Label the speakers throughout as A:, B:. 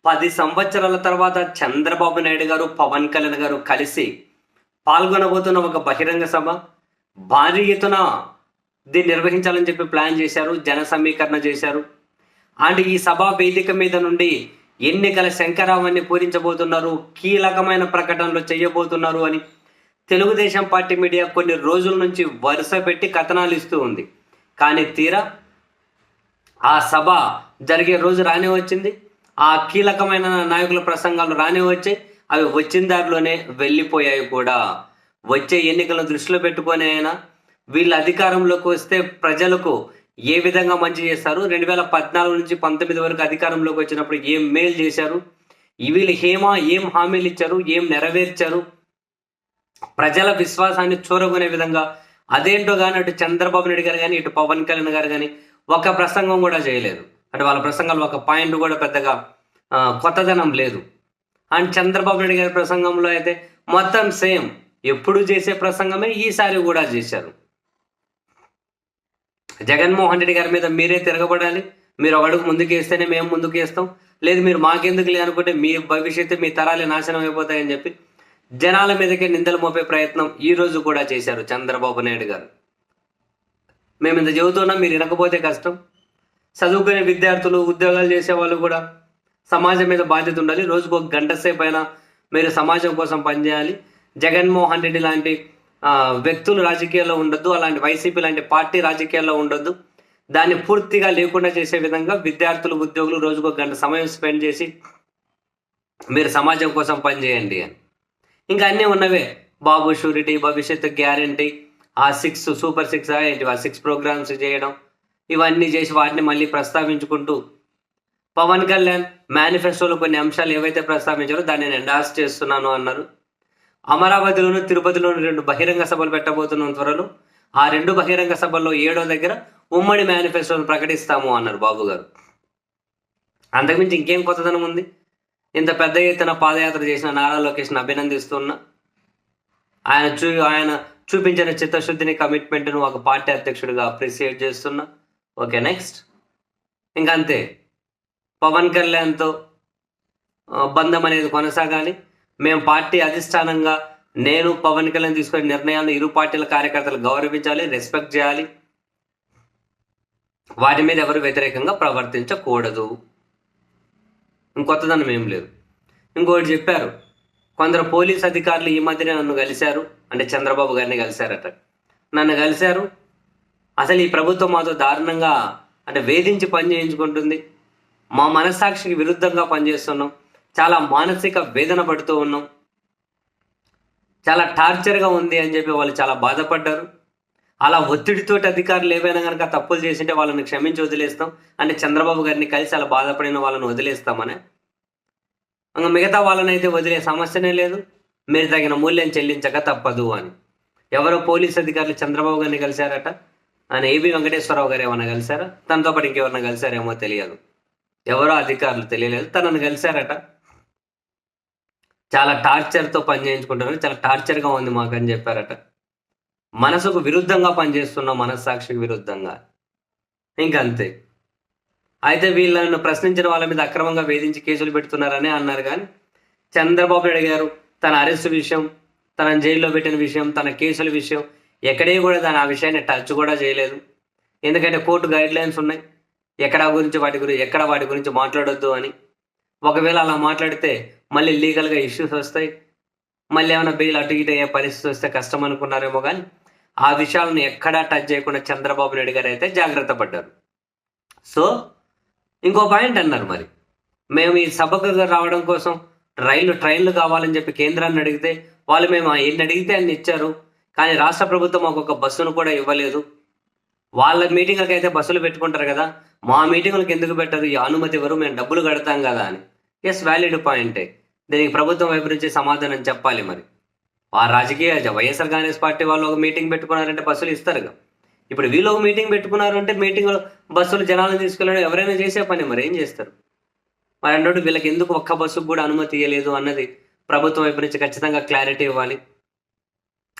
A: 10 సంవత్సరాల తర్వాత చంద్రబాబు నాయుడు గారు, పవన్ కళ్యాణ్ గారు కలిసి పాల్గొనబోతున్న ఒక బహిరంగ సభ. భారీ ఎత్తున దీన్ని నిర్వహించాలని చెప్పి ప్లాన్ చేశారు. జన సమీకరణ చేశారు. అండ్ ఈ సభా వేదిక మీద నుండి ఎన్నికల శంకరావాన్ని పూరించబోతున్నారు, కీలకమైన ప్రకటనలు చేయబోతున్నారు అని తెలుగుదేశం పార్టీ మీడియా కొన్ని రోజుల నుంచి వరుస పెట్టి కథనాలు ఇస్తూ ఉంది. కానీ తీరా ఆ సభ జరిగే రోజు రానే వచ్చింది. ఆ కీలకమైన నాయకుల ప్రసంగాలు రానే వచ్చాయి. అవి వచ్చిన దారిలోనే వెళ్ళిపోయాయి కూడా. వచ్చే ఎన్నికలను దృష్టిలో పెట్టుకొని అయినా వీళ్ళు అధికారంలోకి వస్తే ప్రజలకు ఏ విధంగా మంచి చేస్తారు, 2014 నుంచి 19 వరకు అధికారంలోకి వచ్చినప్పుడు ఏం మేలు చేశారు, వీళ్ళు ఏం హామీలు ఇచ్చారు, ఏం నెరవేర్చారు, ప్రజల విశ్వాసాన్ని చూరగొనే విధంగా అదేంటో కానీ అటు చంద్రబాబు నాయుడు గారు కానీ ఇటు పవన్ కళ్యాణ్ గారు కానీ ఒక ప్రసంగం కూడా చేయలేదు. అంటే వాళ్ళ ప్రసంగాలు ఒక పాయింట్ కూడా పెద్దగా కొత్తదనం లేదు. అండ్ చంద్రబాబు నాయుడు గారి ప్రసంగంలో అయితే మొత్తం సేమ్ ఎప్పుడు చేసే ప్రసంగమే ఈసారి కూడా చేశారు. జగన్మోహన్ రెడ్డి గారి మీద మీరే తిరగబడాలి, మీరు ఒక అడుగు ముందుకు వేస్తేనే మేము ముందుకు వేస్తాం, లేదు మీరు మాకెందుకు లేదనుకుంటే మీ భవిష్యత్తు మీ తరాలే నాశనం అయిపోతాయని చెప్పి జనాల మీదకే నిందలు మోపే ప్రయత్నం ఈ రోజు కూడా చేశారు చంద్రబాబు నాయుడు గారు. మేము ఇంత చెబుతున్నాం, మీరు వినకపోతే కష్టం. చదువుకునే విద్యార్థులు, ఉద్యోగాలు చేసే వాళ్ళు కూడా సమాజం మీద బాధ్యత ఉండాలి. రోజుకు ఒక గంట సేపు అయినా మీరు సమాజం కోసం పనిచేయాలి. జగన్మోహన్ రెడ్డి లాంటి వ్యక్తులు రాజకీయాల్లో ఉండొద్దు, అలాంటి వైసీపీ లాంటి పార్టీ రాజకీయాల్లో ఉండొద్దు. దాన్ని పూర్తిగా లేకుండా చేసే విధంగా విద్యార్థులు, ఉద్యోగులు రోజుకు ఒక గంట సమయం స్పెండ్ చేసి మీరు సమాజం కోసం పనిచేయండి అని. ఇంకా అన్నీ ఉన్నవే, బాబు షూరిటీ, భవిష్యత్తు గ్యారంటీ, ఆ 6 సూపర్ 6 ఏంటి ఆ 6 ప్రోగ్రామ్స్ చేయడం, ఇవన్నీ చేసి వాటిని మళ్ళీ ప్రస్తావించుకుంటూ పవన్ కళ్యాణ్ మేనిఫెస్టోలో కొన్ని అంశాలు ఏవైతే ప్రస్తావించారో దాన్ని నేను ఎండార్స్ చేస్తున్నాను అన్నారు. అమరావతిలోను, తిరుపతిలోను 2 బహిరంగ సభలు పెట్టబోతున్నాం త్వరలో. ఆ 2 బహిరంగ సభల్లో 7వ దగ్గర ఉమ్మడి మేనిఫెస్టోను ప్రకటిస్తాము అన్నారు బాబు గారు. అంతకుమించి ఇంకేం కొత్తదనం ఉంది? ఇంత పెద్ద ఎత్తున పాదయాత్ర చేసిన నారా లోకేష్ని అభినందిస్తున్నా. ఆయన చూపించిన చిత్తశుద్ధిని, కమిట్మెంట్ను ఒక పార్టీ అధ్యక్షుడిగా అప్రిసియేట్ చేస్తున్నా. Okay, next. ఇంకంతే, పవన్ కళ్యాణ్తో బంధం అనేది కొనసాగాలి. మేము పార్టీ అధిష్టానంగా నేను పవన్ కళ్యాణ్ తీసుకునే నిర్ణయాలను ఇరు పార్టీల కార్యకర్తలు గౌరవించాలి, రెస్పెక్ట్ చేయాలి. వాటి మీద ఎవరు వ్యతిరేకంగా ప్రవర్తించకూడదు. ఇంకొత్తదనం ఏం లేదు. ఇంకోటి చెప్పారు, కొందరు పోలీస్ అధికారులు ఈ మధ్యనే నన్ను కలిశారు, అంటే చంద్రబాబు గారిని కలిశారట. నన్ను కలిశారు, అసలు ఈ ప్రభుత్వం మాతో దారుణంగా అంటే వేధించి పని చేయించుకుంటుంది, మా మనస్సాక్షికి విరుద్ధంగా పనిచేస్తున్నాం, చాలా మానసిక వేదన పడుతూ ఉన్నాం, చాలా టార్చర్గా ఉంది అని చెప్పి వాళ్ళు చాలా బాధపడ్డారు. అలా ఒత్తిడితోటి అధికారులు ఏవైనా కనుక తప్పులు చేసింటే వాళ్ళని క్షమించి వదిలేస్తాం, అంటే చంద్రబాబు గారిని కలిసి అలా బాధపడిన వాళ్ళని వదిలేస్తామని. ఇంకా మిగతా వాళ్ళని అయితే వదిలే సమస్యనే లేదు, మీరు తగిన మూల్యం చెల్లించక తప్పదు అని. ఎవరో పోలీస్ అధికారులు చంద్రబాబు గారిని కలిశారట. ఆయన ఏబి వెంకటేశ్వరరావు గారు ఏమన్నా కలిశారా, తనతో పాటు ఇంకెవరన్నా కలిశారేమో తెలియదు, ఎవరో అధికారులు తెలియలేదు, తనను కలిశారట. చాలా టార్చర్తో పని చేయించుకుంటున్నారు, చాలా టార్చర్గా ఉంది మాకు అని చెప్పారట. మనసుకు విరుద్ధంగా పనిచేస్తున్నాం, మనస్సాక్షికి విరుద్ధంగా. ఇంకంతే. అయితే వీళ్ళను ప్రశ్నించిన వాళ్ళ మీద అక్రమంగా వేధించి కేసులు పెడుతున్నారని అన్నారు. కానీ చంద్రబాబు నాయుడు గారు తన అరెస్టు విషయం, తన జైల్లో పెట్టిన విషయం, తన కేసుల విషయం ఎక్కడే కూడా ఆ విషయాన్ని టచ్ కూడా చేయలేదు. ఎందుకంటే కోర్టు గైడ్ లైన్స్ ఉన్నాయి, ఎక్కడ వాటి గురించి మాట్లాడొద్దు అని. ఒకవేళ అలా మాట్లాడితే మళ్ళీ లీగల్గా ఇష్యూస్ వస్తాయి, మళ్ళీ ఏమైనా బెయిల్ అటు ఇటు అయ్యే పరిస్థితి వస్తే కష్టం అనుకున్నారేమో. కానీ ఆ విషయాలను ఎక్కడా టచ్ చేయకుండా చంద్రబాబు నాయుడు గారు అయితే జాగ్రత్త పడ్డారు. సో ఇంకో పాయింట్ అన్నారు, మరి మేము ఈ సభకు రావడం కోసం ట్రైన్లు కావాలని చెప్పి కేంద్రాన్ని అడిగితే వాళ్ళు మేము ఎన్ని అడిగితే అన్ని ఇచ్చారు, కానీ రాష్ట్ర ప్రభుత్వం మాకు ఒక బస్సును కూడా ఇవ్వలేదు. వాళ్ళ మీటింగ్లకి అయితే బస్సులు పెట్టుకుంటారు కదా, మా మీటింగ్లకు ఎందుకు పెట్టరు, ఈ అనుమతి ఎవరు, మేము డబ్బులు కడతాం కదా అని. ఎస్, వ్యాలిడ్ పాయింటే. దీనికి ప్రభుత్వం వైపు నుంచి సమాధానం చెప్పాలి. మరి ఆ వైఎస్ఆర్ కాంగ్రెస్ పార్టీ వాళ్ళు ఒక మీటింగ్ పెట్టుకున్నారంటే బస్సులు ఇస్తారుగా. ఇప్పుడు వీళ్ళు ఒక మీటింగ్ పెట్టుకున్నారంటే మీటింగ్లో బస్సులు జనాలను తీసుకెళ్ళడం ఎవరైనా చేసే పని, మరి ఏం చేస్తారు? మరి అన్నట్టు వీళ్ళకి ఎందుకు ఒక్క బస్సుకు కూడా అనుమతి ఇవ్వలేదు అన్నది ప్రభుత్వం వైపు నుంచి ఖచ్చితంగా క్లారిటీ ఇవ్వాలి.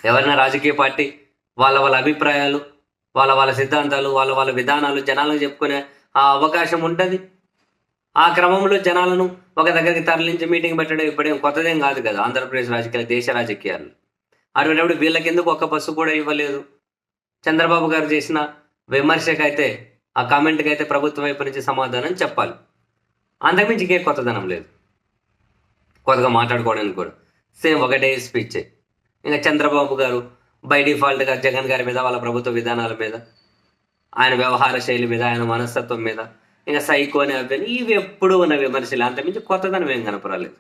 A: ఎవరైనా రాజకీయ పార్టీ వాళ్ళ అభిప్రాయాలు, వాళ్ళ సిద్ధాంతాలు, వాళ్ళ విధానాలు జనాలకు చెప్పుకునే ఆ అవకాశం ఉంటుంది. ఆ క్రమంలో జనాలను ఒక దగ్గరికి తరలించి మీటింగ్ పెట్టడం ఇప్పుడేం కొత్తదేం కాదు కదా ఆంధ్రప్రదేశ్ రాజకీయాలు, దేశ రాజకీయాలు. అటువంటిప్పుడు వీళ్ళకెందుకు ఒక్క బస్సు కూడా ఇవ్వలేదు? చంద్రబాబు గారు చేసిన విమర్శకైతే, ఆ కామెంట్‌కైతే ప్రభుత్వం వైపు నుంచి సమాధానం చెప్పాలి. అంతకుమించి ఇంకేం కొత్తదనం లేదు. కొత్తగా మాట్లాడుకోవడానికి కూడా. సేమ్ ఒకటే స్పీచే. ఇంక చంద్రబాబు గారు బై డిఫాల్ట్‌గా జగన్ గారి మీద, వాళ్ళ ప్రభుత్వ విధానాల మీద, ఆయన వ్యవహార శైలి మీద, ఆయన మనస్తత్వం మీద, ఇంక సైకో అని అవి ఇవి ఎప్పుడూ ఉన్న విమర్శలే. అంతకుమించి కొత్తదనం ఏం కనపరాలేదు.